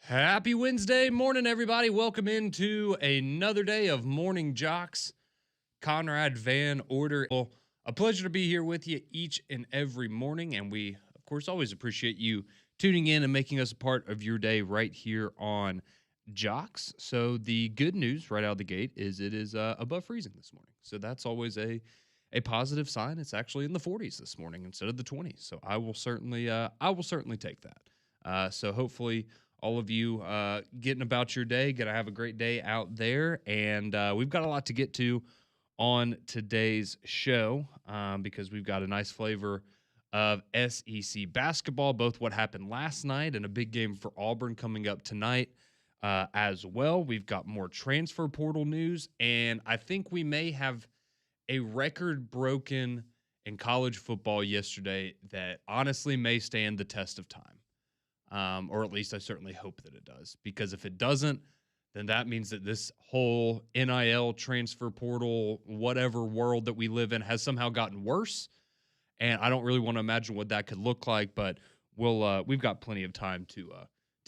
Happy Wednesday morning, everybody. Welcome into another day of Morning JOX. Conrad Van Order. Well, a pleasure to be here with you each and every morning. And we, of course, always appreciate you tuning in and making us a part of your day right here on JOX. So the good news right out of the gate is it is above freezing this morning. So that's always a positive sign. It's actually in the 40s this morning instead of the 20s. So I will certainly take that. So hopefully all of you getting about your day, gonna have a great day out there, and we've got a lot to get to on today's show because we've got a nice flavor of SEC basketball, both what happened last night and a big game for Auburn coming up tonight as well. We've got more transfer portal news, and I think we may have a record broken in college football yesterday that honestly may stand the test of time. Or at least I certainly hope that it does. Because if it doesn't, then that means that this whole NIL transfer portal, whatever world that we live in, has somehow gotten worse. And I don't really want to imagine what that could look like, but we've got plenty of time to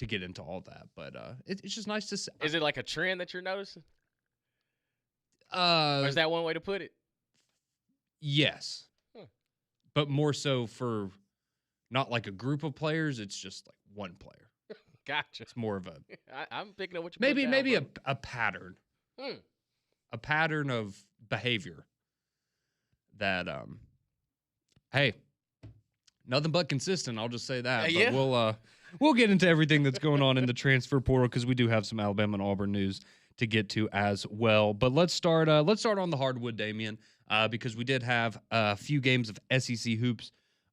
get into all that. But it's just nice to see. Is it like a trend that you're noticing? Or is that one way to put it? Yes. But more so for not like a group of players, it's just like one player. Gotcha. It's more of a I'm picking up what you maybe a pattern. A pattern of behavior that hey, nothing but consistent, I'll just say that. Yeah. But we'll get into everything that's going on in the transfer portal because we do have some Alabama and Auburn news to get to as well. But let's start on the hardwood, Damian, because we did have a few games of SEC hoops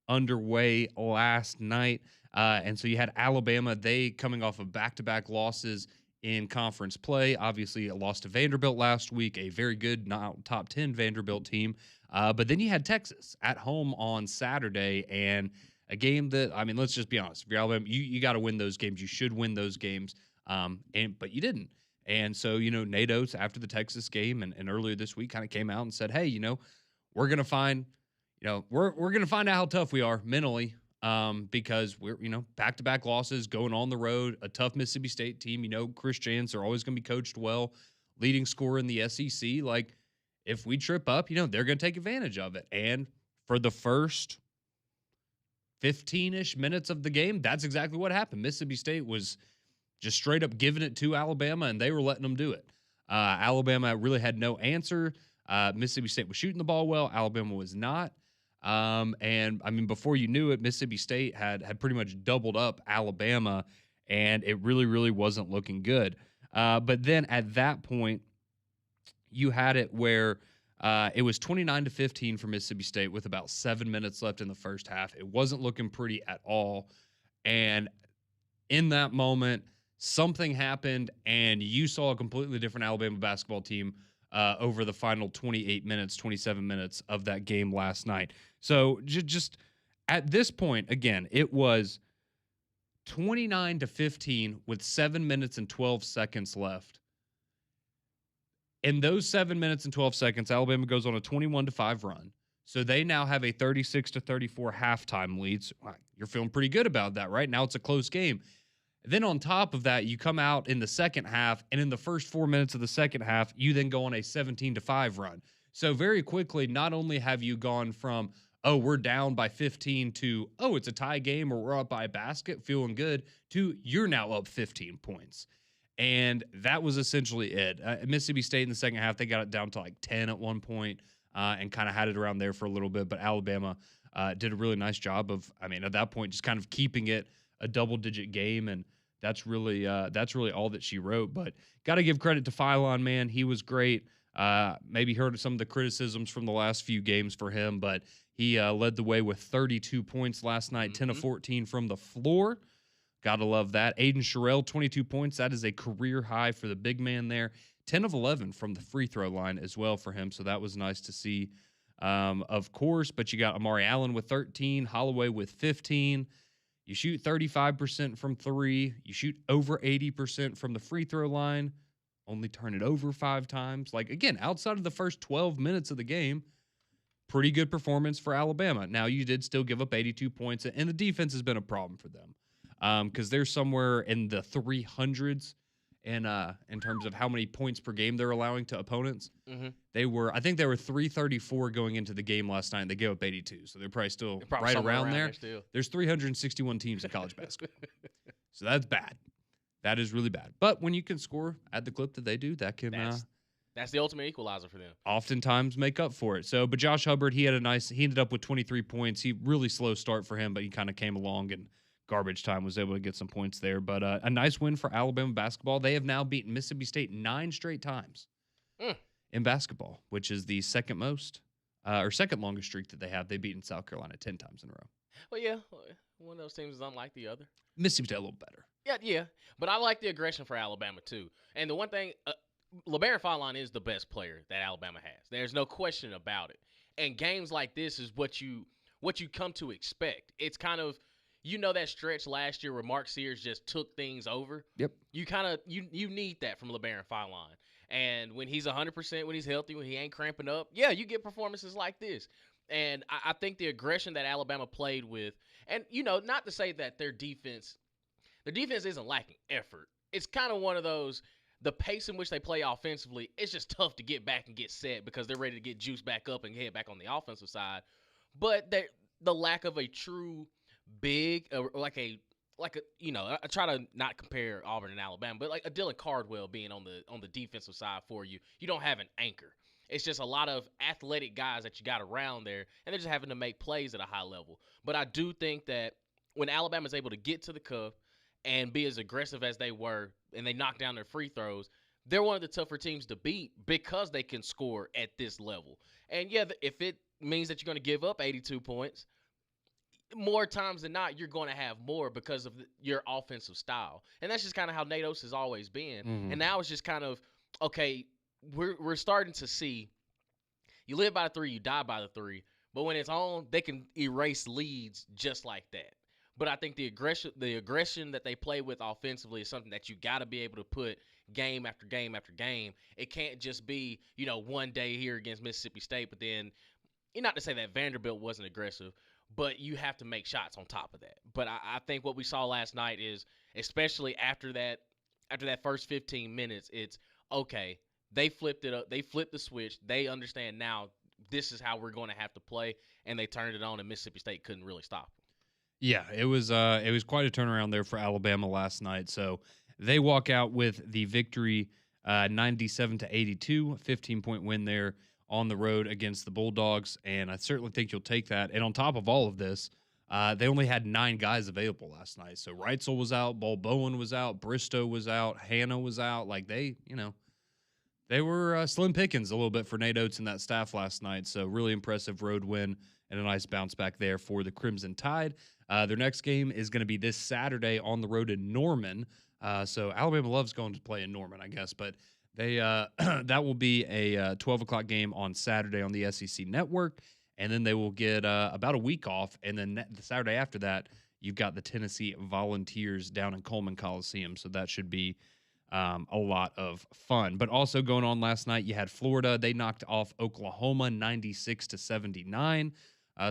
underway last night. And so you had Alabama, they coming off of back-to-back losses in conference play. Obviously, a loss to Vanderbilt last week, a very good, not top 10 Vanderbilt team. But then you had Texas at home on Saturday, and a game that, I mean, let's just be honest. If you're Alabama, you got to win those games. You should win those games, but you didn't. And so, Nate Oates, after the Texas game and earlier this week, kind of came out and said, hey, we're going to find – we're going to find out how tough we are mentally because we're, back-to-back losses, going on the road, a tough Mississippi State team. Chris Jans are always going to be coached well, leading scorer in the SEC. Like, if we trip up, they're going to take advantage of it. And for the first 15-ish minutes of the game, that's exactly what happened. Mississippi State was just straight up giving it to Alabama, and they were letting them do it. Alabama really had no answer. Mississippi State was shooting the ball well. Alabama was not. And I mean, before you knew it, Mississippi State had pretty much doubled up Alabama, and it really, really wasn't looking good. But then at that point, you had it where it was 29-15 for Mississippi State with about 7 minutes left in the first half. It wasn't looking pretty at all. And in that moment, something happened, and you saw a completely different Alabama basketball team over the final 27 minutes of that game last night. So just at this point, again, it was 29-15 with 7 minutes and 12 seconds left. In those 7 minutes and 12 seconds, Alabama goes on a 21-5 run. So they now have a 36-34 halftime lead. So you're feeling pretty good about that, right? Now it's a close game. Then on top of that, you come out in the second half, and in the first 4 minutes of the second half, you then go on a 17-5 run. So very quickly, not only have you gone from, oh, we're down by 15 to, oh, it's a tie game or we're up by a basket, feeling good, to you're now up 15 points. And that was essentially it. Mississippi State in the second half, they got it down to like 10 at one point and kind of had it around there for a little bit. But Alabama did a really nice job of, at that point, just kind of keeping it a double-digit game, and that's really all that she wrote. But got to give credit to Philon, man. He was great. Maybe heard some of the criticisms from the last few games for him, but he led the way with 32 points last night, 10 of 14 from the floor. Got to love that. Aiden Sherrill, 22 points. That is a career high for the big man there. 10 of 11 from the free throw line as well for him, so that was nice to see, of course. But you got Amari Allen with 13, Holloway with 15. You shoot 35% from three. You shoot over 80% from the free throw line. Only turn it over 5 times. Like, again, outside of the first 12 minutes of the game, pretty good performance for Alabama. Now, you did still give up 82 points, and the defense has been a problem for them. because they're somewhere in the 300s in terms of how many points per game they're allowing to opponents. Mm-hmm. I think they were 334 going into the game last night. And they gave up 82, so they're probably still Probably right somewhere around there. still. There's 361 teams in college basketball, so that's bad. That is really bad. But when you can score at the clip that they do, that can that's the ultimate equalizer for them. Oftentimes make up for it. So, but Josh Hubbard, he ended up with 23 points. He really slow start for him, but he kind of came along and garbage time was able to get some points there. But a nice win for Alabama basketball. They have now beaten Mississippi State 9 straight times in basketball, which is the second most or second longest streak that they have. They've beaten South Carolina 10 times in a row. Well, yeah, one of those teams is unlike the other. Mississippi State a little better. Yeah, but I like the aggression for Alabama too. And the one thing, LeBaron Fallon is the best player that Alabama has. There's no question about it. And games like this is what you come to expect. It's kind of, that stretch last year where Mark Sears just took things over. Yep. You kind of you need that from LeBaron Fallon. And when he's 100%, when he's healthy, when he ain't cramping up, yeah, you get performances like this. And I think the aggression that Alabama played with, and not to say that their defense isn't lacking effort. It's kind of one of those, the pace in which they play offensively, it's just tough to get back and get set because they're ready to get juice back up and head back on the offensive side. But the lack of a true big, I try to not compare Auburn and Alabama, but like a Dylan Cardwell being on the defensive side for you, you don't have an anchor. It's just a lot of athletic guys that you got around there, and they're just having to make plays at a high level. But I do think that when Alabama's able to get to the cup and be as aggressive as they were, and they knock down their free throws, they're one of the tougher teams to beat because they can score at this level. And yeah, if it means that you're going to give up 82 points, more times than not, you're going to have more because of your offensive style. And that's just kind of how Nate Oates has always been. Mm-hmm. And now it's just kind of, okay, we're starting to see you live by the 3, you die by the 3. But when it's on, they can erase leads just like that. But I think the aggression that they play with offensively is something that you got to be able to put game after game after game. It can't just be, one day here against Mississippi State, but then, not to say that Vanderbilt wasn't aggressive, but you have to make shots on top of that. But I think what we saw last night is, especially after that first 15 minutes, it's okay. They flipped it up. They flipped the switch. They understand now this is how we're going to have to play, and they turned it on, and Mississippi State couldn't really stop them. Yeah, it was quite a turnaround there for Alabama last night. So they walk out with the victory, 97-82, 15-point win there on the road against the Bulldogs, and I certainly think you'll take that. And on top of all of this, they only had 9 guys available last night. So Reitzel was out, Bol Bowen was out, Bristow was out, Hannah was out. Like they were slim pickings a little bit for Nate Oates and that staff last night. So really impressive road win and a nice bounce back there for the Crimson Tide. Their next game is going to be this Saturday on the road in Norman. So Alabama loves going to play in Norman, I guess. But they that will be a 12 o'clock game on Saturday on the SEC Network. And then they will get about a week off. And then the Saturday after that, you've got the Tennessee Volunteers down in Coleman Coliseum. So that should be a lot of fun. But also going on last night, you had Florida. They knocked off Oklahoma 96-79.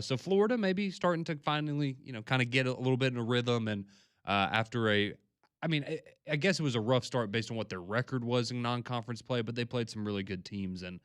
So Florida maybe starting to finally, kind of get a little bit in a rhythm. And after I guess it was a rough start based on what their record was in non-conference play, but they played some really good teams and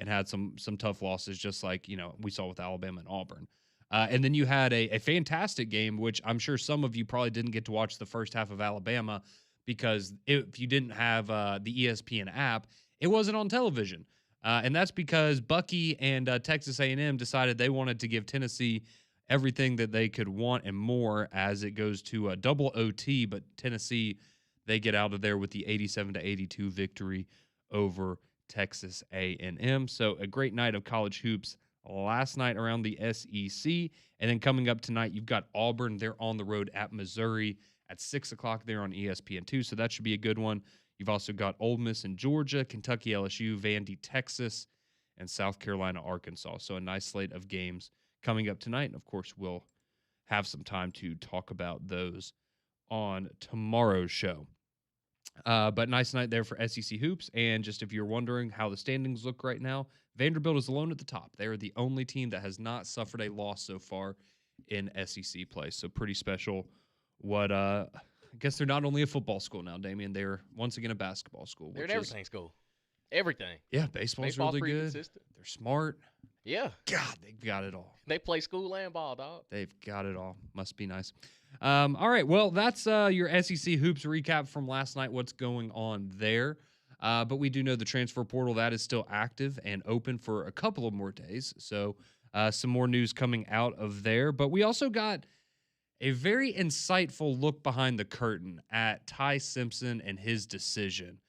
had some tough losses, just like, we saw with Alabama and Auburn. And then you had a fantastic game, which I'm sure some of you probably didn't get to watch the first half of Alabama because if you didn't have the ESPN app, it wasn't on television. And that's because Bucky and Texas A&M decided they wanted to give Tennessee everything that they could want and more as it goes to a double OT. But Tennessee, they get out of there with the 87-82 victory over Texas A&M. So a great night of college hoops last night around the SEC. And then coming up tonight, you've got Auburn. They're on the road at Missouri at 6 o'clock there on ESPN2. So that should be a good one. You've also got Ole Miss in Georgia, Kentucky LSU, Vandy, Texas, and South Carolina, Arkansas. So a nice slate of games coming up tonight. And, of course, we'll have some time to talk about those on tomorrow's show. But nice night there for SEC Hoops. And just if you're wondering how the standings look right now, Vanderbilt is alone at the top. They are the only team that has not suffered a loss so far in SEC play. So pretty special what I guess they're not only a football school now, Damien. They're once again a basketball school, They're an which is everything school. Everything. yeah, baseball's Baseball's really pretty good. consistent. They're smart. Yeah. God, they've got it all. They play school and ball, dog. They've got it all. Must be nice. All right. Well, that's your SEC hoops recap from last night. What's going on there? But we do know the transfer portal that is still active and open for a couple of more days. So some more news coming out of there. But we also got a very insightful look behind the curtain at Ty Simpson and his decision.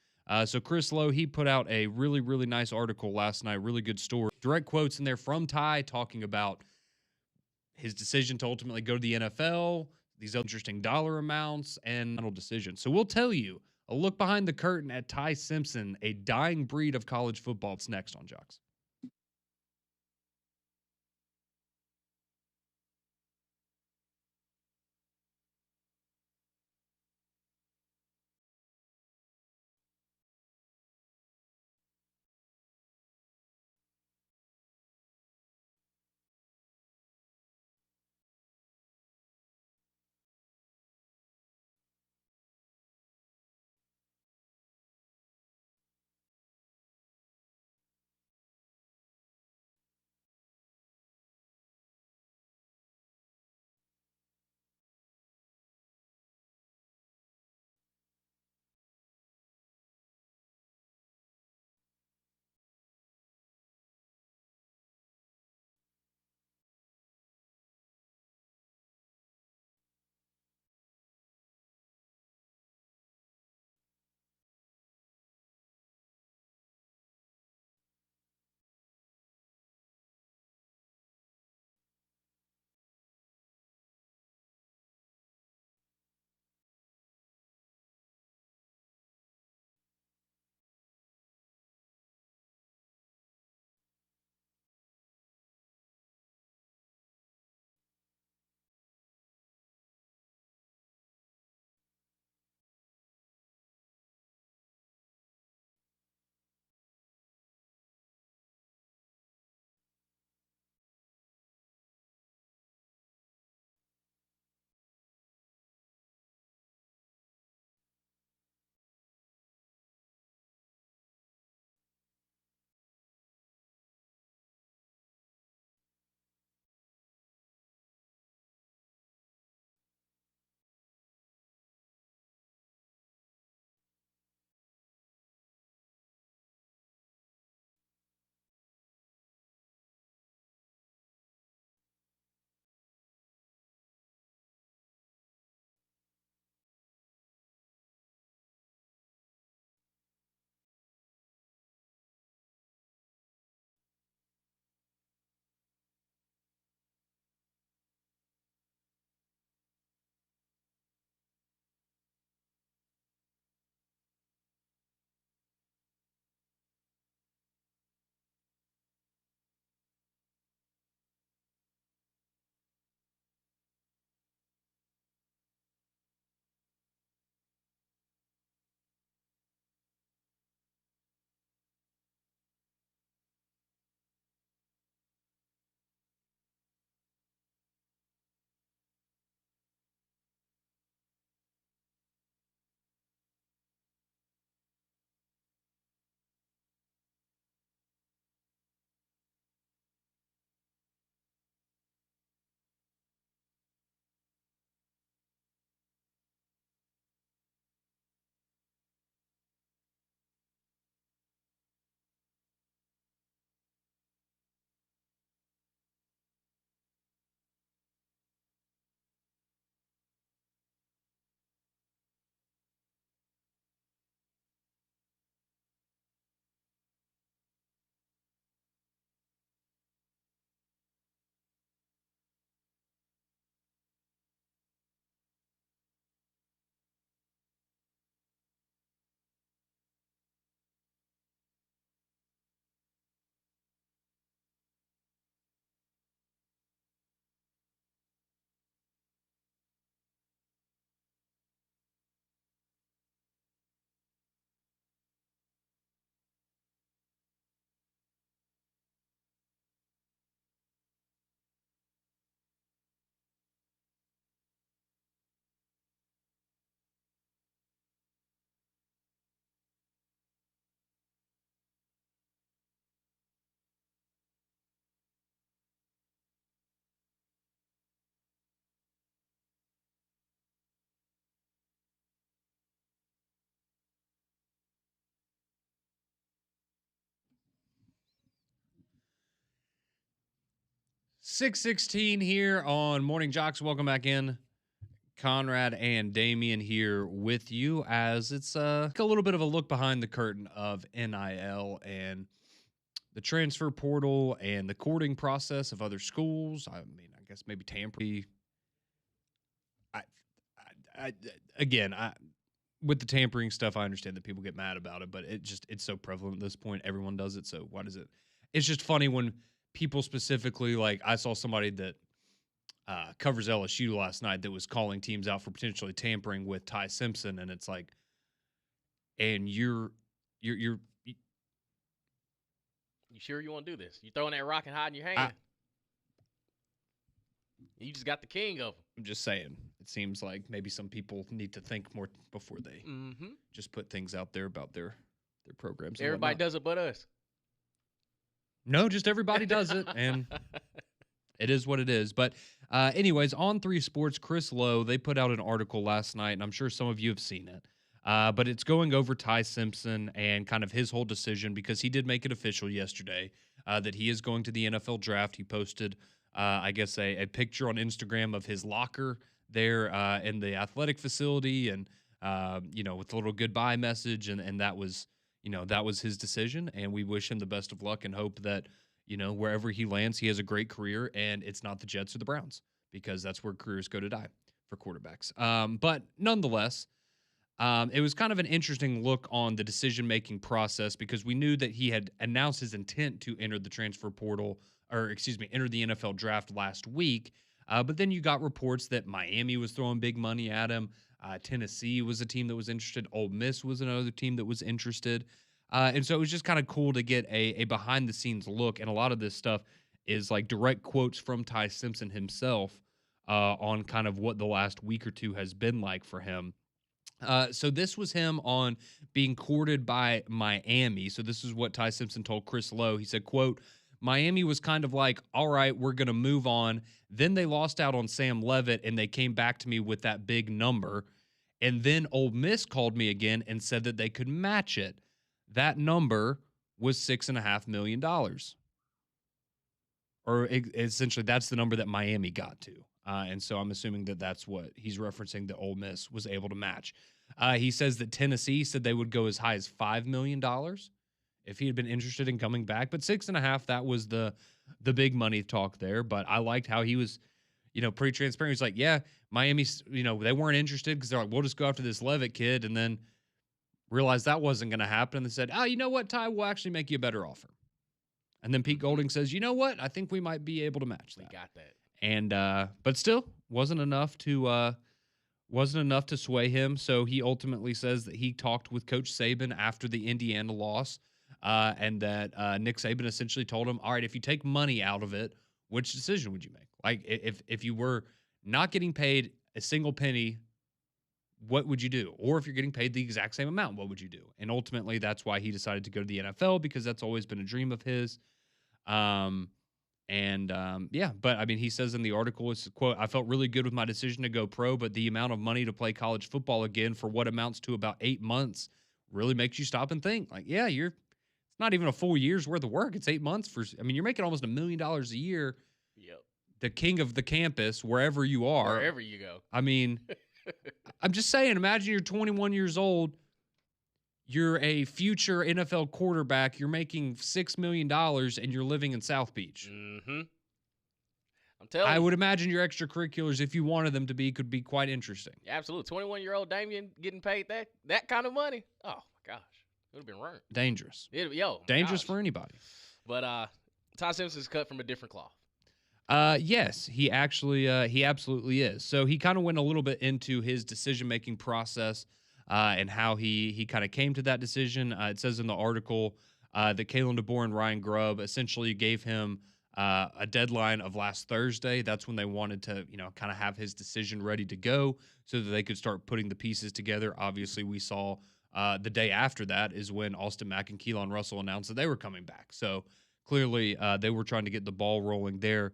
So Chris Lowe, he put out a really, really nice article last night, really good story. Direct quotes in there from Ty talking about his decision to ultimately go to the NFL, these interesting dollar amounts, and final decision. So we'll tell you a look behind the curtain at Ty Simpson, a dying breed of college football. It's next on JOX. 6:16 here on Morning Jocks. Welcome back in. Conrad and Damian here with you as it's a little bit of a look behind the curtain of NIL and the transfer portal and the courting process of other schools. I mean, I guess maybe tampering. I again, with the tampering stuff, I understand that people get mad about it, but it's so prevalent at this point. Everyone does it, so why does it? It's just funny when people specifically, like I saw somebody that covers LSU last night that was calling teams out for potentially tampering with Ty Simpson, and it's like, and you're You sure you want to do this? You throwing that rock and hiding your hand? You just got the king of them. I'm just saying. It seems like maybe some people need to think more before they just put things out there about their programs. Everybody does it but us. No, just everybody does it, and it is what it is. But anyways, on 3 Sports, Chris Lowe, they put out an article last night, and I'm sure some of you have seen it. But it's going over Ty Simpson and kind of his whole decision because he did make it official yesterday that he is going to the NFL draft. He posted, I guess, a picture on Instagram of his locker there in the athletic facility and, with a little goodbye message. And that was, that was his decision. And we wish him the best of luck and hope that, wherever he lands, he has a great career and it's not the Jets or the Browns because that's where careers go to die for quarterbacks. But nonetheless, it was kind of an interesting look on the decision-making process because we knew that he had announced his intent to enter the transfer portal, enter the NFL draft last week. But then you got reports that Miami was throwing big money at him. Tennessee was a team that was interested. Ole Miss was another team that was interested. And so it was just kind of cool to get a behind-the-scenes look. And a lot of this stuff is like direct quotes from Ty Simpson himself on kind of what the last week or two has been like for him. So this was him on being courted by Miami. So this is what Ty Simpson told Chris Lowe. He said, quote, Miami was kind of like, all right, we're going to move on. Then they lost out on Sam Levitt, and they came back to me with that big number. And then Ole Miss called me again and said that they could match it. That number was $6.5 million. Or essentially, that's the number that Miami got to. And so I'm assuming that that's what he's referencing that Ole Miss was able to match. He says that Tennessee said they would go as high as $5 million if he had been interested in coming back. But 6.5, that was the big money talk there. But I liked how he was, pretty transparent. He's like, yeah, Miami's, they weren't interested because they're like, we'll just go after this Levitt kid. And then realized that wasn't going to happen. And they said, oh, you know what, Ty, we'll actually make you a better offer. And then Pete Golding says, you know what, I think we might be able to match that. We got that. And but still wasn't enough to sway him. So he ultimately says that he talked with Coach Saban after the Indiana loss, and that Nick Saban essentially told him, all right, if you take money out of it, which decision would you make? Like if you were not getting paid a single penny, what would you do? Or if you're getting paid the exact same amount, what would you do? And ultimately, that's why he decided to go to the NFL because that's always been a dream of his. But I mean, he says in the article, it's a quote, I felt really good with my decision to go pro, but the amount of money to play college football again for what amounts to about 8 months really makes you stop and think like, yeah, it's not even a full year's worth of work. It's 8 months you're making almost $1 million a year. Yep. The king of the campus, wherever you are, wherever you go. I mean, I'm just saying, imagine you're 21 years old. You're a future NFL quarterback. You're making $6 million and you're living in South Beach. Mm-hmm. I'm telling you. I would imagine your extracurriculars, if you wanted them to be, could be quite interesting. Yeah, absolutely. 21-year-old Damian getting paid that kind of money. Oh, my gosh. It would have been right. Dangerous. Dangerous for anybody. But Ty Simpson's cut from a different cloth. Yes, he absolutely is. So he kind of went a little bit into his decision-making process and how he kind of came to that decision. It says in the article that Kalen DeBoer and Ryan Grubb essentially gave him a deadline of last Thursday. That's when they wanted to, kind of have his decision ready to go so that they could start putting the pieces together. Obviously, we saw the day after that is when Austin Mack and Keelan Russell announced that they were coming back. So clearly they were trying to get the ball rolling there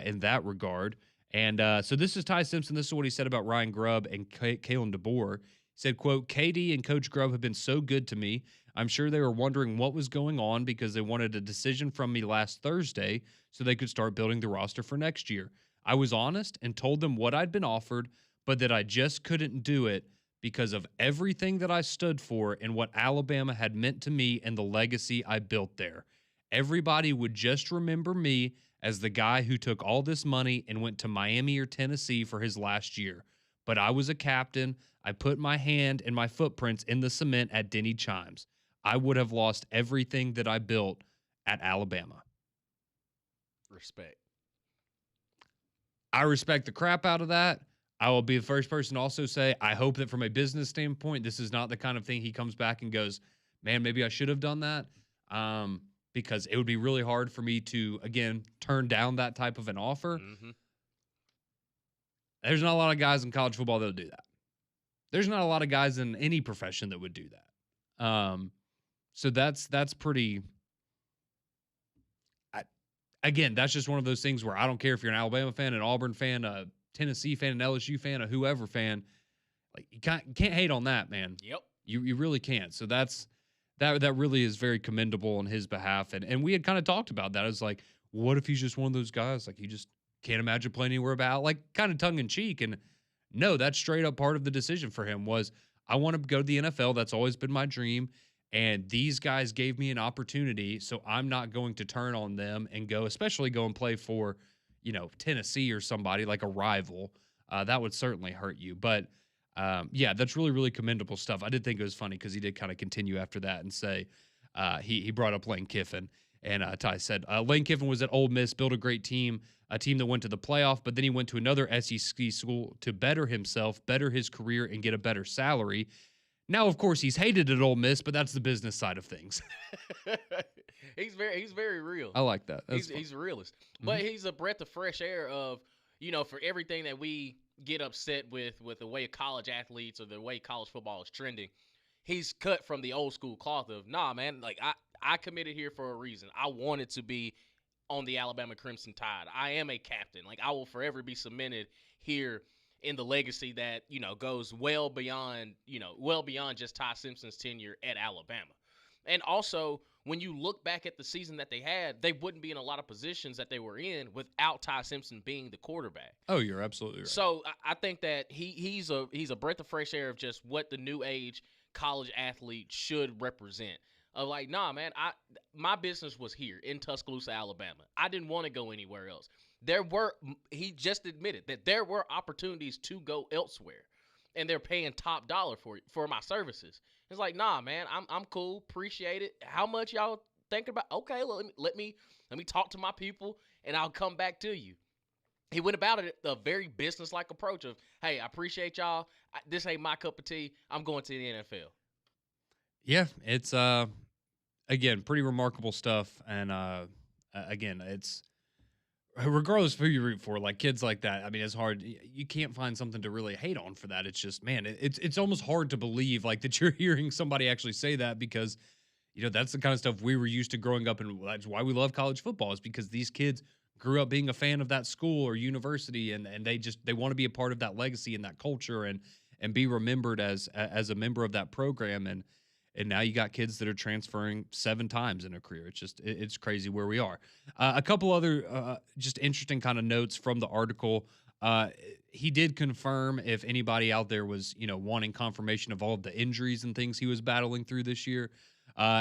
in that regard. And so this is Ty Simpson. This is what he said about Ryan Grubb and Kalen DeBoer. He said, quote, KD and Coach Grubb have been so good to me. I'm sure they were wondering what was going on because they wanted a decision from me last Thursday so they could start building the roster for next year. I was honest and told them what I'd been offered, but that I just couldn't do it because of everything that I stood for and what Alabama had meant to me and the legacy I built there. Everybody would just remember me as the guy who took all this money and went to Miami or Tennessee for his last year. But I was a captain. I put my hand and my footprints in the cement at Denny Chimes. I would have lost everything that I built at Alabama. Respect. I respect the crap out of that. I will be the first person to also say, I hope that from a business standpoint, this is not the kind of thing he comes back and goes, man, maybe I should have done that. Because it would be really hard for me to, again, turn down that type of an offer. Mm-hmm. There's not a lot of guys in college football that would do that. There's not a lot of guys in any profession that would do that. So that's pretty. Again, that's just one of those things where I don't care if you're an Alabama fan, an Auburn fan, a Tennessee fan, an LSU fan, a whoever fan. Like you can't hate on that, man. Yep. You really can't. So that really is very commendable on his behalf. And we had kind of talked about that. It's like, what if he's just one of those guys like he just can't imagine playing anywhere about, like kind of tongue in cheek. And no, that's straight up part of the decision for him was I want to go to the NFL. That's always been my dream. And these guys gave me an opportunity. So I'm not going to turn on them and go, especially go and play for, Tennessee or somebody like a rival. That would certainly hurt you. But yeah, that's really, really commendable stuff. I did think it was funny because he did kind of continue after that and say he brought up Lane Kiffin. And Ty said, Lane Kiffin was at Ole Miss, built a great team, a team that went to the playoff, but then he went to another SEC school to better himself, better his career, and get a better salary. Now, of course, he's hated at Ole Miss, but that's the business side of things. He's very real. I like that. He's a realist. Mm-hmm. But he's a breath of fresh air of, for everything that we get upset with the way college athletes or the way college football is trending. He's cut from the old school cloth of, nah, man, like I committed here for a reason. I wanted to be on the Alabama Crimson Tide. I am a captain. Like I will forever be cemented here in the legacy that, goes well beyond just Ty Simpson's tenure at Alabama. And also, when you look back at the season that they had, they wouldn't be in a lot of positions that they were in without Ty Simpson being the quarterback. Oh, you're absolutely right. So I think that he's a breath of fresh air of just what the new age college athlete should represent. Of like, nah, man, my business was here in Tuscaloosa, Alabama. I didn't want to go anywhere else. He just admitted that there were opportunities to go elsewhere, and they're paying top dollar for my services. It's like, nah, man, I'm cool, appreciate it. How much y'all thinking about? Okay, let me talk to my people, and I'll come back to you. He went about it a very business-like approach of, hey, I appreciate y'all. This ain't my cup of tea. I'm going to the NFL. Yeah, it's again pretty remarkable stuff, and again, it's regardless of who you root for, like kids like that. I mean, it's hard. You can't find something to really hate on for that. It's just, man, it's almost hard to believe like that you're hearing somebody actually say that because that's the kind of stuff we were used to growing up, and that's why we love college football is because these kids grew up being a fan of that school or university, and they want to be a part of that legacy and that culture and be remembered as a member of that program. And now you got kids that are transferring 7 times in a career. It's crazy where we are. A couple other just interesting kind of notes from the article. He did confirm if anybody out there was, wanting confirmation of all of the injuries and things he was battling through this year.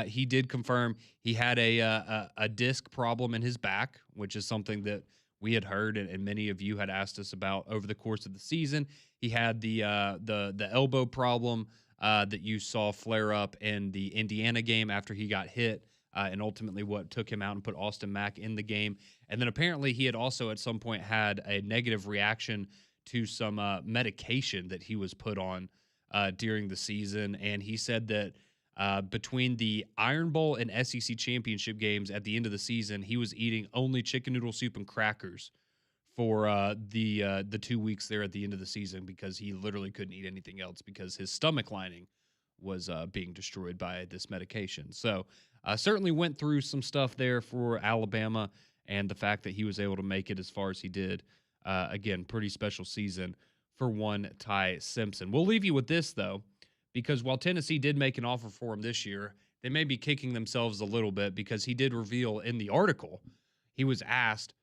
He did confirm he had a disc problem in his back, which is something that we had heard and many of you had asked us about over the course of the season. He had the elbow problem that you saw flare up in the Indiana game after he got hit, and ultimately what took him out and put Austin Mack in the game. And then apparently he had also at some point had a negative reaction to some medication that he was put on during the season. And he said that between the Iron Bowl and SEC championship games at the end of the season, he was eating only chicken noodle soup and crackers for the 2 weeks there at the end of the season because he literally couldn't eat anything else because his stomach lining was being destroyed by this medication. So certainly went through some stuff there for Alabama, and the fact that he was able to make it as far as he did, again, pretty special season for one Ty Simpson. We'll leave you with this, though, because while Tennessee did make an offer for him this year, they may be kicking themselves a little bit because he did reveal in the article, he was asked,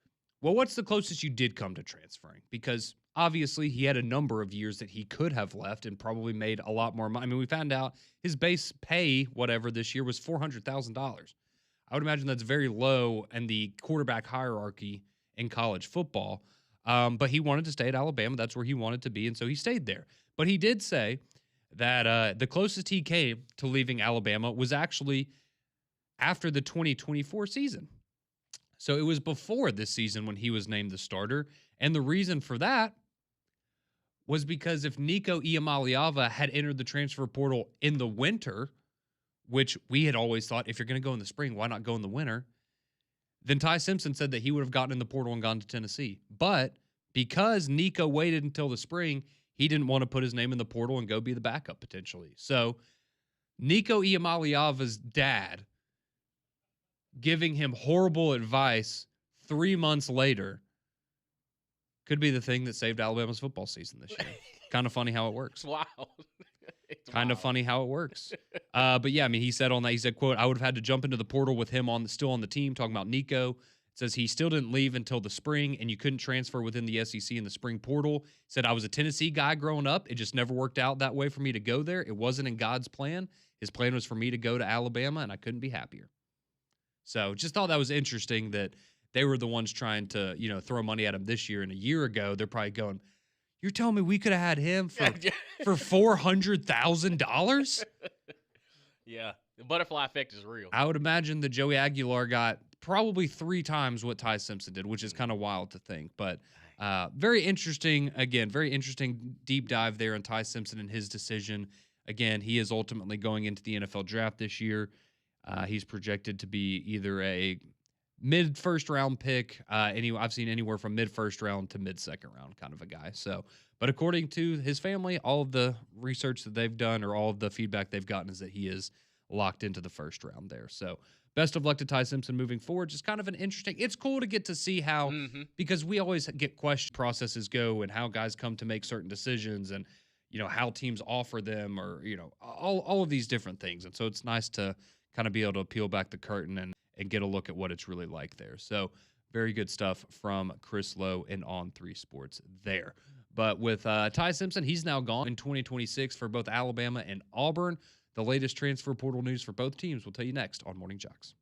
well, what's the closest you did come to transferring? Because obviously he had a number of years that he could have left and probably made a lot more money. I mean, we found out his base pay, whatever, this year was $400,000. I would imagine that's very low in the quarterback hierarchy in college football. But he wanted to stay at Alabama. That's where he wanted to be. And so he stayed there. But he did say that the closest he came to leaving Alabama was actually after the 2024 season. So it was before this season when he was named the starter. And the reason for that was because if Nico Iamaleava had entered the transfer portal in the winter, which we had always thought if you're going to go in the spring, why not go in the winter? Then Ty Simpson said that he would have gotten in the portal and gone to Tennessee. But because Nico waited until the spring, he didn't want to put his name in the portal and go be the backup potentially. So Nico Iamaleava's dad giving him horrible advice 3 months later could be the thing that saved Alabama's football season this year. Kind of funny how it works. It's wild. It's Kind of wild. funny how it works. But yeah, I mean, he said on that, he said, quote, I would have had to jump into the portal with him still on the team, talking about Nico. It says he still didn't leave until the spring, and you couldn't transfer within the SEC in the spring portal. Said I was a Tennessee guy growing up. It just never worked out that way for me to go there. It wasn't in God's plan. His plan was for me to go to Alabama, and I couldn't be happier. So just thought that was interesting that they were the ones trying to, throw money at him this year. And a year ago, they're probably going, you're telling me we could have had him for $400,000? Yeah, the butterfly effect is real. I would imagine that Joey Aguilar got probably 3 times what Ty Simpson did, which is kind of wild to think. But very interesting, again, very interesting deep dive there on Ty Simpson and his decision. Again, he is ultimately going into the NFL draft this year. He's projected to be either a mid first round pick. I've seen anywhere from mid first round to mid second round kind of a guy. So, but according to his family, all of the research that they've done or all of the feedback they've gotten is that he is locked into the first round there. So, best of luck to Ty Simpson moving forward. Just kind of an interesting. It's cool to get to see how because we always get question processes go and how guys come to make certain decisions and how teams offer them or all of these different things. And so it's nice to kind of be able to peel back the curtain and get a look at what it's really like there. So very good stuff from Chris Lowe and On 3 Sports there. But with Ty Simpson, he's now gone in 2026 for both Alabama and Auburn. The latest transfer portal news for both teams we'll tell you next on Morning JOX.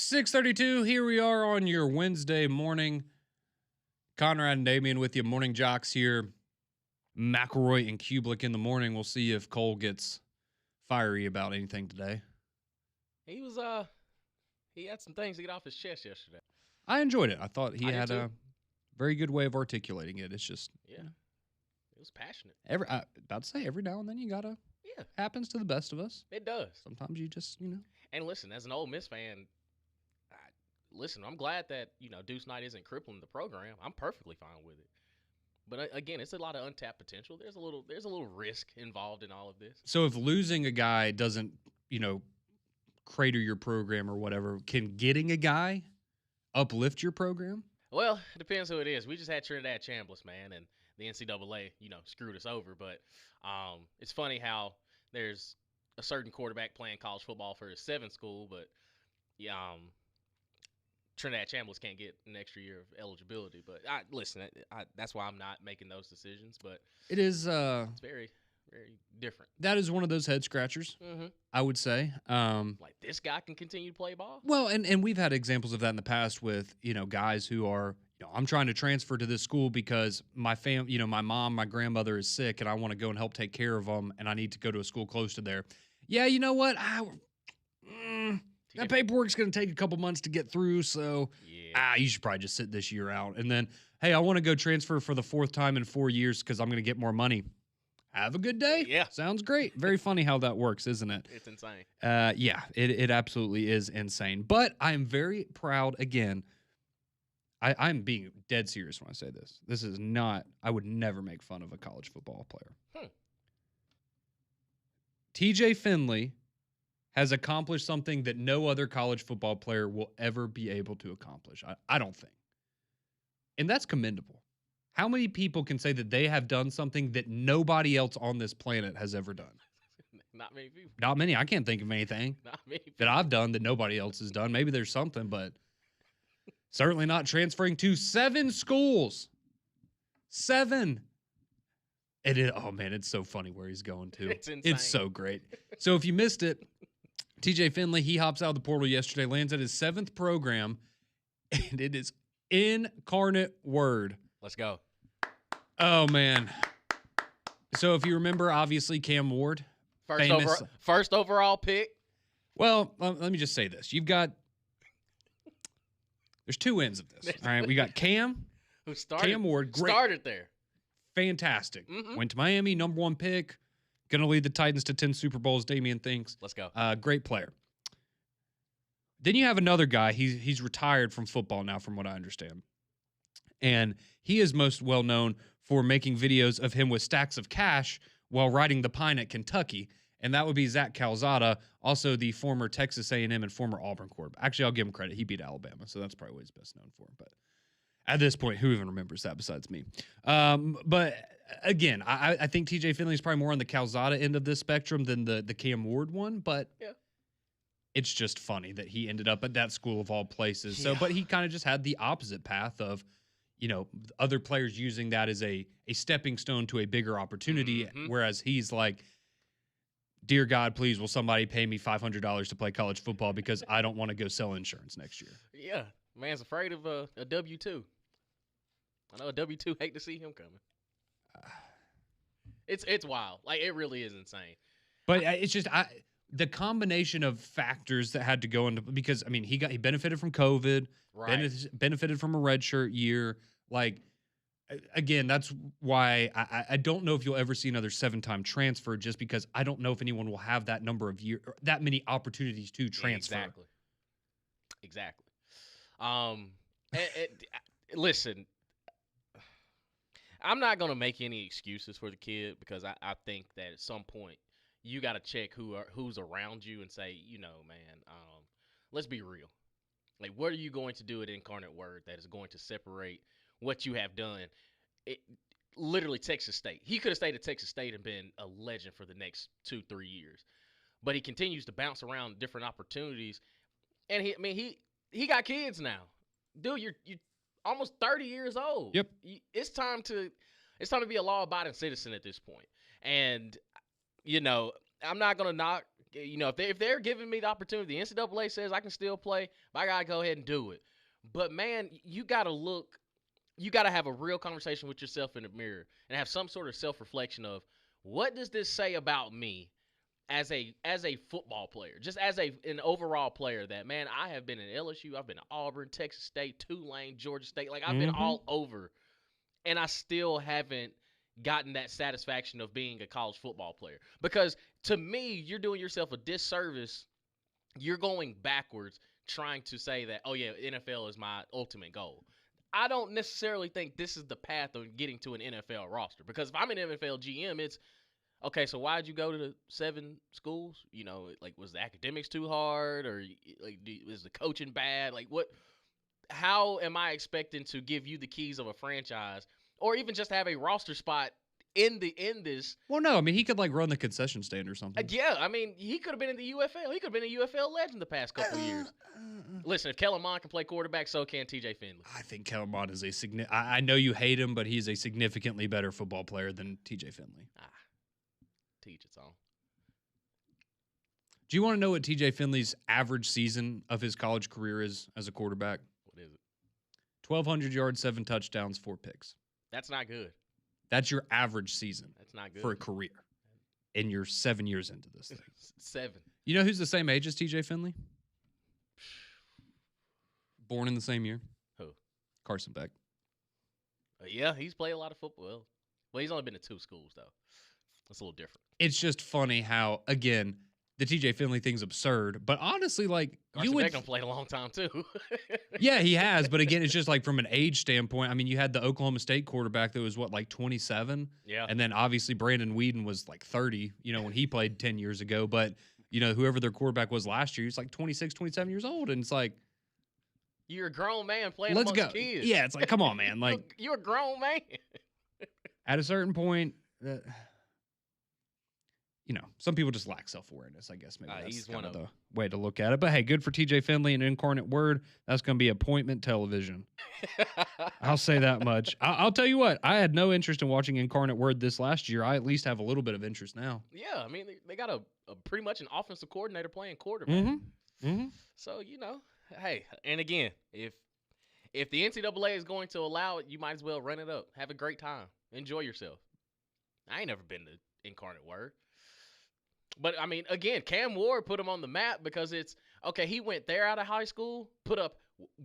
6:32. Here we are on your Wednesday morning. Conrad and Damian with you. Morning Jocks here. McElroy and Kublik in the morning. We'll see if Cole gets fiery about anything today. He was he had some things to get off his chest yesterday. I enjoyed it. I thought he I did had too. a very good way of articulating it. It's just Yeah. It was passionate. about to say every now and then you gotta. Yeah. Happens to the best of us. It does. Sometimes you just And listen, as an Ole Miss fan, I'm glad that, Deuce Knight isn't crippling the program. I'm perfectly fine with it. But again, it's a lot of untapped potential. There's a little risk involved in all of this. So if losing a guy doesn't, crater your program or whatever, can getting a guy uplift your program? Well, it depends who it is. We just had Trinidad Chambliss, man, and the NCAA, screwed us over. But it's funny how there's a certain quarterback playing college football for his 7th school, but Trinidad Chambliss can't get an extra year of eligibility. But that's why I'm not making those decisions. But It is. it's very, very different. That is one of those head scratchers, Mm-hmm. I would say. Like, this guy can continue to play ball? Well, and we've had examples of that in the past with guys who are I'm trying to transfer to this school because my my mom, my grandmother is sick, and I want to go and help take care of them, and I need to go to a school close to there. Yeah, you know what? That paperwork's going to take a couple months to get through, so you should probably just sit this year out. And then, hey, I want to go transfer for the 4th time in 4 years because I'm going to get more money. Have a good day. Yeah. Sounds great. Very funny how that works, isn't it? It's insane. Yeah, it absolutely is insane. But I'm very proud, again, I'm being dead serious when I say this. This is not, I would never make fun of a college football player. TJ Finley has accomplished something that no other college football player will ever be able to accomplish. I don't think. And that's commendable. How many people can say that they have done something that nobody else on this planet has ever done? Not many people. Not many. I can't think of anything Not many people. that I've done that nobody else has done. Maybe there's something, but certainly not transferring to 7 schools. 7. Oh man, it's so funny where he's going to. It's insane. It's so great. So if you missed it, TJ Finley, he hops out of the portal yesterday, lands at his 7th program, and it is Incarnate Word. Let's go. Oh man. So if you remember, obviously Cam Ward, First overall pick. Well, let me just say this. There's 2 ends of this. All right, we got Cam Ward, great. Started there. Fantastic. Mm-hmm. Went to Miami, number 1 pick. Going to lead the Titans to 10 Super Bowls, Damian thinks. Let's go. Great player. Then you have another guy. He's retired from football now, from what I understand. And he is most well known for making videos of him with stacks of cash while riding the pine at Kentucky. And that would be Zach Calzada, also the former Texas A&M and former Auburn quarterback. Actually, I'll give him credit. He beat Alabama, so that's probably what he's best known for. But at this point, who even remembers that besides me? But again, I think TJ Finley is probably more on the Calzada end of this spectrum than the Cam Ward one. But it's just funny that he ended up at that school of all places. So, but he kind of just had the opposite path of, other players using that as a stepping stone to a bigger opportunity, whereas he's like, dear God, please, will somebody pay me $500 to play college football because I don't want to go sell insurance next year. Yeah, man's afraid of a W-2. I know a W-2 hate to see him coming. It's wild. Like, it really is insane. But it's just the combination of factors that had to go into, because he benefited from COVID, Right. benefited from a redshirt year. Like, again, that's why I don't know if you'll ever see another 7-time transfer, just because I don't know if anyone will have that number of years, that many opportunities to transfer. Exactly. Listen, I'm not gonna make any excuses for the kid, because I think that at some point you got to check who's around you and say, man, let's be real. Like, what are you going to do at Incarnate Word that is going to separate what you have done? Literally Texas State. He could have stayed at Texas State and been a legend for the next 2-3 years. But he continues to bounce around different opportunities. And he got kids now. Dude, you're almost 30 years old. Yep. It's time to be a law-abiding citizen at this point. And I'm not going to knock You know, if they're giving me the opportunity, the NCAA says I can still play, but I gotta go ahead and do it. But man, you gotta look. You gotta have a real conversation with yourself in the mirror and have some sort of self reflection of what does this say about me as a football player, just as an overall player. That man, I have been in LSU, I've been at Auburn, Texas State, Tulane, Georgia State. Like I've been all over, and I still haven't gotten that satisfaction of being a college football player. Because to me, you're doing yourself a disservice. You're going backwards trying to say that, oh yeah, NFL is my ultimate goal. I don't necessarily think this is the path of getting to an NFL roster. Because if I'm an NFL GM, it's okay, so why'd you go to the 7 schools? You know, like, was the academics too hard, or like, is the coaching bad? Like, what? How am I expecting to give you the keys of a franchise, or even just have a roster spot in this? Well, no, I mean he could like run the concession stand or something. Yeah, I mean he could have been in the UFL. He could have been a UFL legend the past couple of years. Listen, if Kellen Mond can play quarterback, so can TJ Finley. I think Kellen Mond is a significant. I know you hate him, but he's a significantly better football player than TJ Finley. Teach its own. Do you want to know what TJ Finley's average season of his college career is as a quarterback? What is it? 1,200 yards, 7 touchdowns, 4 picks. That's not good. That's your average season. That's not good for a career. And you're 7 years into this thing. 7. You know who's the same age as TJ Finley? Born in the same year. Who? Carson Beck. Yeah, he's played a lot of football. Well, he's only been to 2 schools though. That's a little different. It's just funny how, again, the TJ Finley thing's absurd, but honestly, like Carson Beck played a long time too. Yeah, he has, but again, it's just like from an age standpoint. I mean, you had the Oklahoma State quarterback that was what, like 27, yeah, and then obviously Brandon Weeden was like 30, you know, when he played 10 years ago. But you know, whoever their quarterback was last year, he's like 26, 27 years old, and it's like you're a grown man playing let's amongst go. kids. Yeah, it's like come on, man. Like you're a grown man. At a certain point. You know, some people just lack self-awareness, I guess. Maybe that's kind of the way to look at it. But hey, good for TJ Finley and Incarnate Word. That's going to be appointment television. I'll say that much. I'll tell you what. I had no interest in watching Incarnate Word this last year. I at least have a little bit of interest now. Yeah, I mean, they got a pretty much an offensive coordinator playing quarterback. So, you know, hey, and again, if the NCAA is going to allow it, you might as well run it up. Have a great time. Enjoy yourself. I ain't never been to Incarnate Word. But, I mean, again, Cam Ward put him on the map because it's, okay, he went there out of high school, put up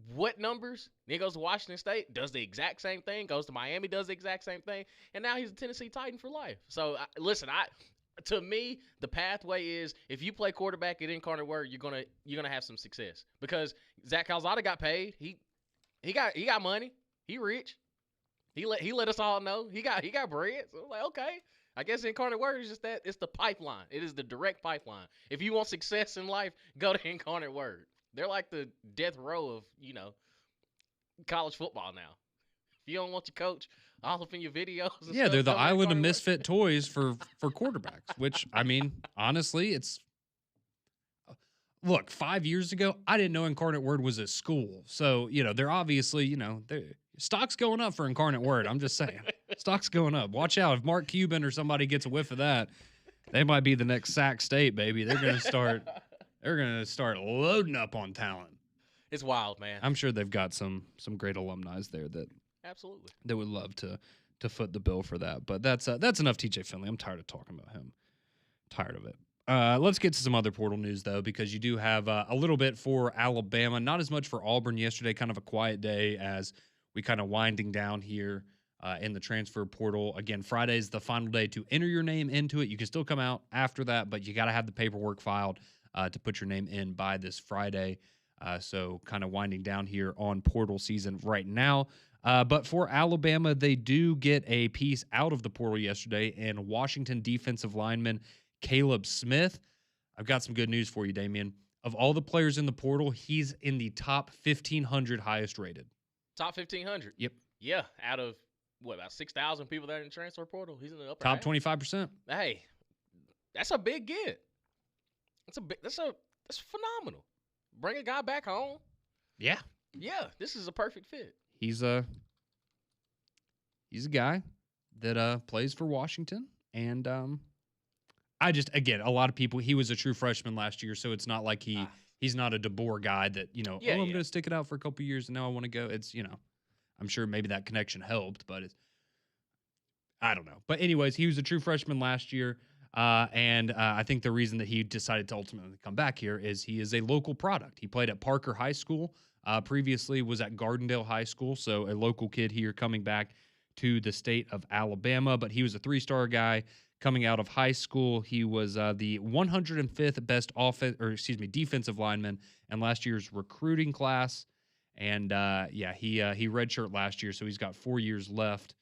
what numbers? Then he goes to Washington State, does the exact same thing, goes to Miami, does the exact same thing, and now he's a Tennessee Titan for life. So, listen, to me, the pathway is if you play quarterback at Incarnate Word, you're gonna have some success because Zach Calzada got paid. He got money. He rich. He let us all know he got bread. So I'm like, okay. I guess Incarnate Word is just that. It's the pipeline. It is the direct pipeline. If you want success in life, go to Incarnate Word. They're like the death row of, you know, college football now. If you don't want your coach all up in your videos. And yeah, stuff, they're the island of Word. misfit toys for quarterbacks, which, I mean, honestly, it's... Look, 5 years ago, I didn't know Incarnate Word was a school. So, you know, they're obviously, you know, stock's going up for Incarnate Word. I'm just saying. Stock's going up. Watch out. If Mark Cuban or somebody gets a whiff of that, they might be the next Sac State, baby. They're going to start loading up on talent. It's wild, man. I'm sure they've got some great alumni there that absolutely that would love to foot the bill for that. But that's enough TJ Finley. I'm tired of talking about him. Tired of it. Let's get to some other portal news, though, because you do have a little bit for Alabama. Not as much for Auburn yesterday. Kind of a quiet day as we kind of winding down here in the transfer portal. Again, Friday is the final day to enter your name into it. You can still come out after that, but you got to have the paperwork filed to put your name in by this Friday. So kind of winding down here on portal season right now. But for Alabama, they do get a piece out of the portal yesterday, and Washington defensive lineman Caleb Smith. I've got some good news for you, Damian. Of all the players in the portal, he's in the top 1,500 highest rated. Top 1,500? Yep. Yeah, out of, what, about 6,000 people that are in the transfer portal? He's in the upper top half. 25%. Hey, that's a big get. That's phenomenal. Bring a guy back home. Yeah. Yeah, this is a perfect fit. He's a guy that plays for Washington, and I just again, a lot of people. He was a true freshman last year, so it's not like Ah, he's not a DeBoer guy that oh, yeah, I'm yeah. going to stick it out for a couple years and now I want to go. It's I'm sure maybe that connection helped, but it's I don't know. But anyways, he was a true freshman last year. And I think the reason that he decided to ultimately come back here is he is a local product. He played at Parker High School, previously was at Gardendale High School, so a local kid here coming back to the state of Alabama. But he was a three-star guy coming out of high school. He was the 105th best defensive lineman in last year's recruiting class. And yeah, he redshirted last year, so he's got 4 years left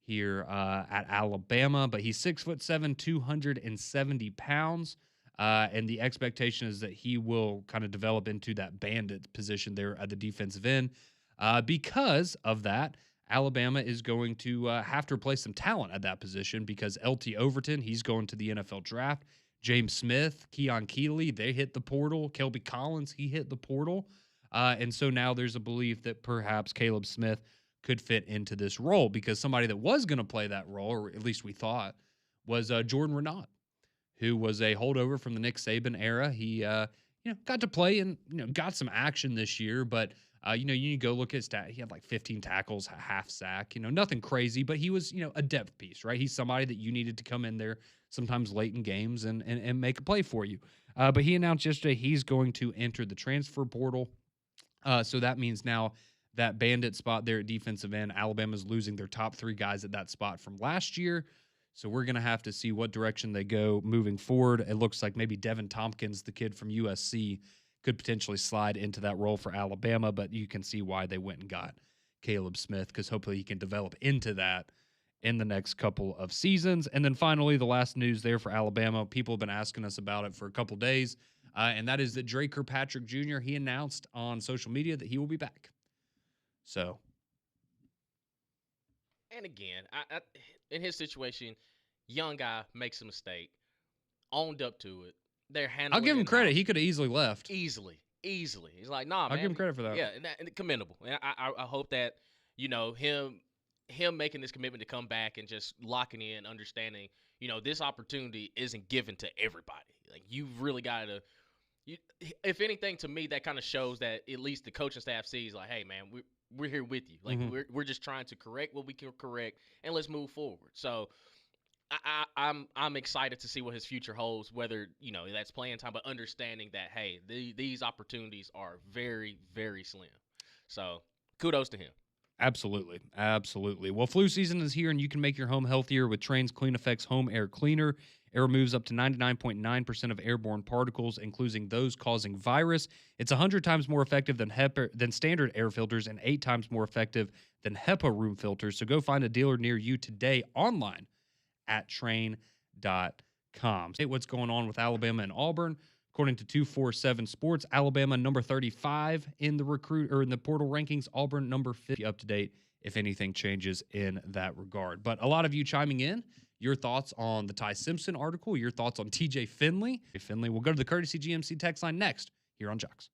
here at Alabama, but he's 6'7", 270 pounds. And the expectation is that he will kind of develop into that bandit position there at the defensive end. Because of that, Alabama is going to have to replace some talent at that position because LT Overton, he's going to the NFL draft. James Smith, Keon Keeley, they hit the portal. Kelby Collins, he hit the portal. And so now there's a belief that perhaps Caleb Smith could fit into this role because somebody that was going to play that role, or at least we thought, was Jordan Renaud, who was a holdover from the Nick Saban era. He, got to play and got some action this year, but you go look at his stat. He had like 15 tackles, a half sack. Nothing crazy, but he was a depth piece, right? He's somebody that you needed to come in there sometimes late in games and make a play for you. But he announced yesterday he's going to enter the transfer portal. So that means now that bandit spot there at defensive end, Alabama's losing their top three guys at that spot from last year. So we're going to have to see what direction they go moving forward. It looks like maybe Devin Tompkins, the kid from USC, could potentially slide into that role for Alabama, but you can see why they went and got Caleb Smith because hopefully he can develop into that in the next couple of seasons. And then finally, the last news there for Alabama, people have been asking us about it for a couple days, and that is that Dre Kirkpatrick Jr., he announced on social media that he will be back. So, And again, in his situation, young guy makes a mistake, owned up to it. They're I'll handling give it him credit. in-house He could have easily left. easily. He's like, nah, I'll give him man. credit for that. Yeah, and commendable. And I hope that him making this commitment to come back and just locking in, understanding, this opportunity isn't given to everybody. Like you've really got to. If anything, to me, that kind of shows that at least the coaching staff sees like, hey, man, we're here with you. Like we're just trying to correct what we can correct, and let's move forward. So I'm excited to see what his future holds. Whether that's playing time, but understanding that hey, these opportunities are very very slim. So kudos to him. Absolutely. Absolutely. Well, flu season is here, and you can make your home healthier with Trane's Clean Effects Home Air Cleaner. It removes up to 99.9% of airborne particles, including those causing virus. It's 100 times more effective than standard air filters and 8 times more effective than HEPA room filters. So go find a dealer near you today online at Trane.com. Hey, what's going on with Alabama and Auburn? According to 247 Sports, Alabama number 35 in the portal rankings, Auburn number 50 up to date if anything changes in that regard. But a lot of you chiming in, your thoughts on the Ty Simpson article, your thoughts on TJ Finley. We'll go to the Courtesy GMC text line next here on JOX.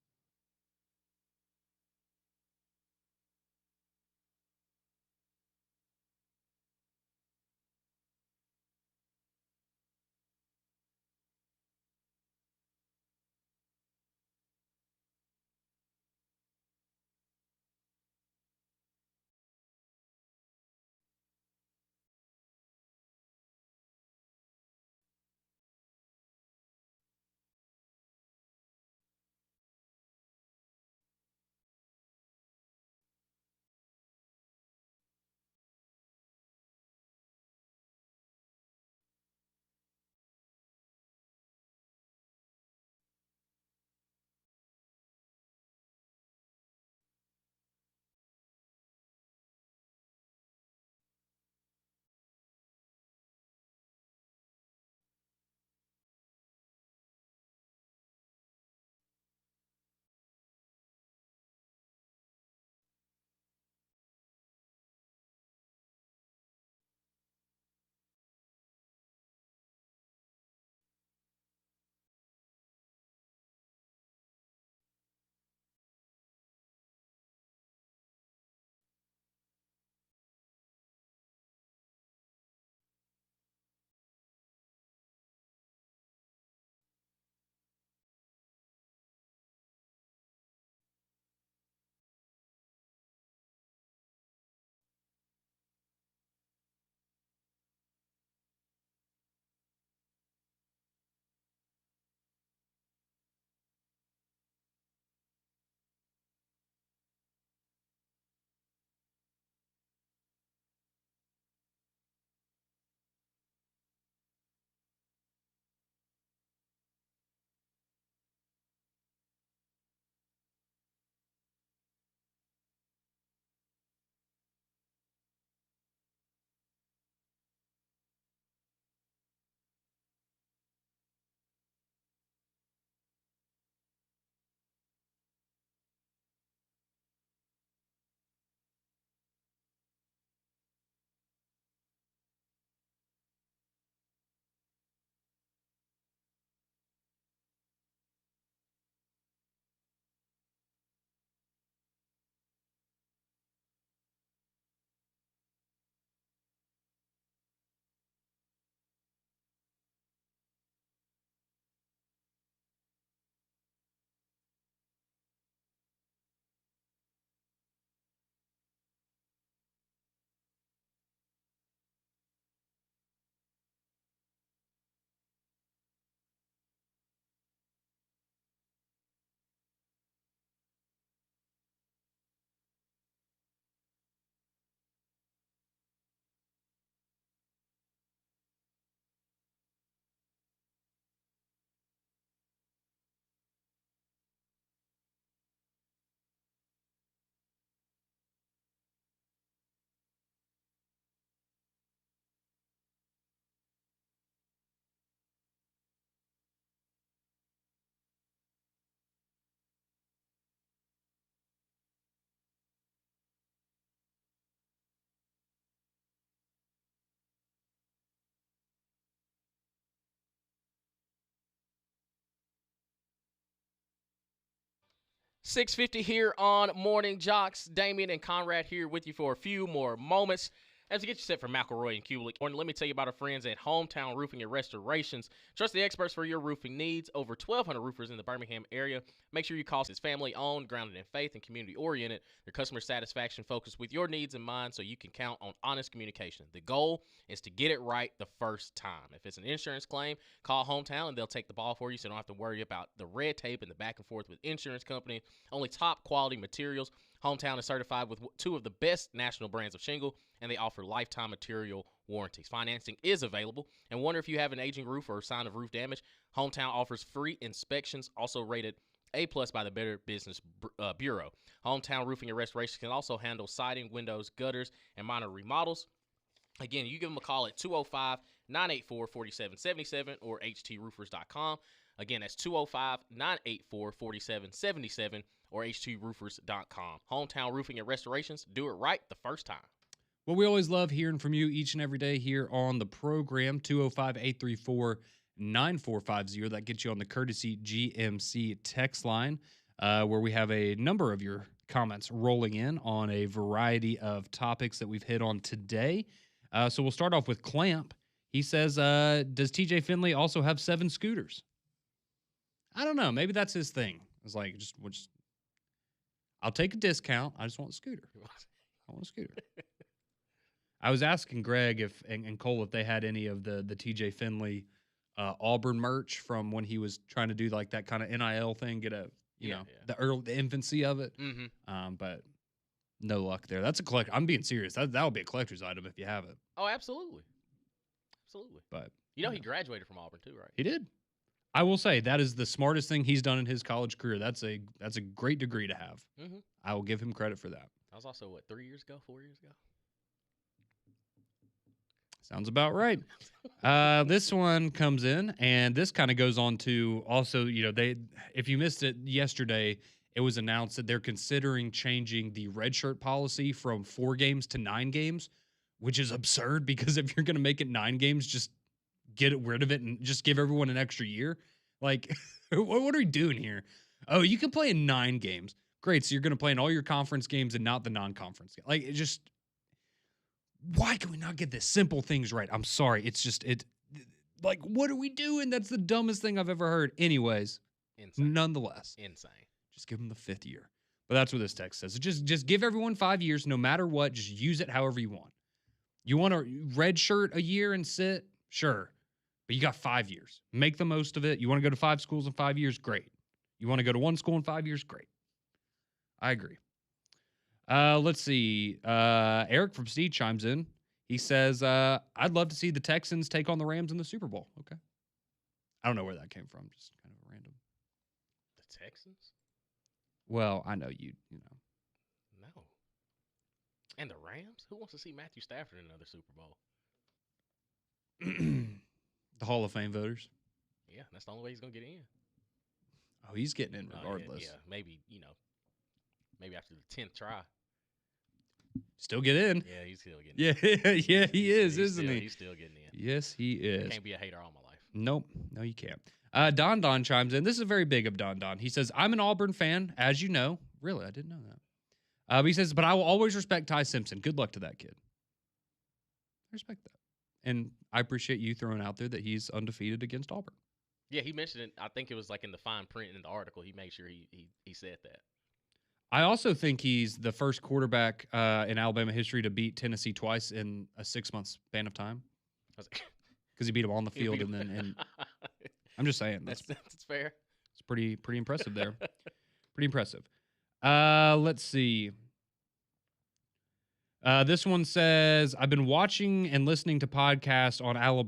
6:50 here on Morning Jocks. Damien and Conrad here with you for a few more moments. As we get you set for McElroy and Kulik, let me tell you about our friends at Hometown Roofing and Restorations. Trust the experts for your roofing needs. Over 1,200 roofers in the Birmingham area. Make sure you call. It's family-owned, grounded in faith, and community-oriented. Their customer satisfaction focused with your needs in mind so you can count on honest communication. The goal is to get it right the first time. If it's an insurance claim, call Hometown and they'll take the ball for you so you don't have to worry about the red tape and the back and forth with insurance company. Only top quality materials. Hometown is certified with 2 of the best national brands of shingle, and they offer lifetime material warranties. Financing is available. And wonder if you have an aging roof or a sign of roof damage? Hometown offers free inspections, also rated A+ by the Better Business Bureau. Hometown Roofing and Restoration can also handle siding, windows, gutters, and minor remodels. Again, you give them a call at 205-984-4777 or htroofers.com. Again, that's 205-984-4777 or htroofers.com. Hometown Roofing and Restorations, do it right the first time. Well, we always love hearing from you each and every day here on the program, 205-834-9450. That gets you on the courtesy GMC text line, where we have a number of your comments rolling in on a variety of topics that we've hit on today. So we'll start off with Clamp. He says, does TJ Finley also have 7 scooters? I don't know. Maybe that's his thing. It's like, I'll take a discount. I just want a scooter. I want a scooter. I was asking Greg and Cole if they had any of the TJ Finley Auburn merch from when he was trying to do like that kind of NIL thing, get the infancy of it. Mm-hmm. But no luck there. That's a collect. I'm being serious. That'll be a collector's item if you have it. Oh, absolutely. Absolutely. But he graduated from Auburn too, right? He did. I will say that is the smartest thing he's done in his college career. That's a great degree to have. Mm-hmm. I will give him credit for that. That was also 4 years ago? Sounds about right. This one comes in, and this kind of goes on to also, if you missed it yesterday, it was announced that they're considering changing the redshirt policy from 4 games to 9 games, which is absurd because if you're going to make it 9 games, just get rid of it and just give everyone an extra year. Like, what are we doing here? Oh, you can play in 9 games. Great. So you're going to play in all your conference games and not the non-conference games. Like, it just, why can we not get the simple things right? I'm sorry. Like, what are we doing? That's the dumbest thing I've ever heard. Anyways, nonetheless. Insane. Just give them the 5th year. But that's what this text says. Just give everyone 5 years, no matter what. Just use it however you want. You want a red shirt a year and sit? Sure. But you got 5 years. Make the most of it. You want to go to 5 schools in 5 years? Great. You want to go to 1 school in 5 years? Great. I agree. Let's see. Eric from Steed chimes in. He says, I'd love to see the Texans take on the Rams in the Super Bowl. Okay. I don't know where that came from. Just kind of random. The Texans? Well, I know you know. No. And the Rams? Who wants to see Matthew Stafford in another Super Bowl? The Hall of Fame voters. Yeah, that's the only way he's going to get in. Oh, he's getting in regardless. Yeah, maybe after the 10th try. Still get in. Yeah, he's still getting in. Yeah, he is, isn't he? He's still getting in. Yes, he is. Can't be a hater all my life. Nope. No, you can't. Don chimes in. This is very big of Don. He says, I'm an Auburn fan, as you know. Really, I didn't know that. He says, but I will always respect Ty Simpson. Good luck to that kid. I respect that. And I appreciate you throwing out there that he's undefeated against Auburn. Yeah, he mentioned it. I think it was like in the fine print in the article. He made sure he said that. I also think he's the first quarterback in Alabama history to beat Tennessee twice in a 6-month span of time. Because he beat him on the field and I'm just saying that's fair. It's pretty impressive there. Pretty impressive. Let's see. This one says, I've been watching and listening to podcasts on Alabama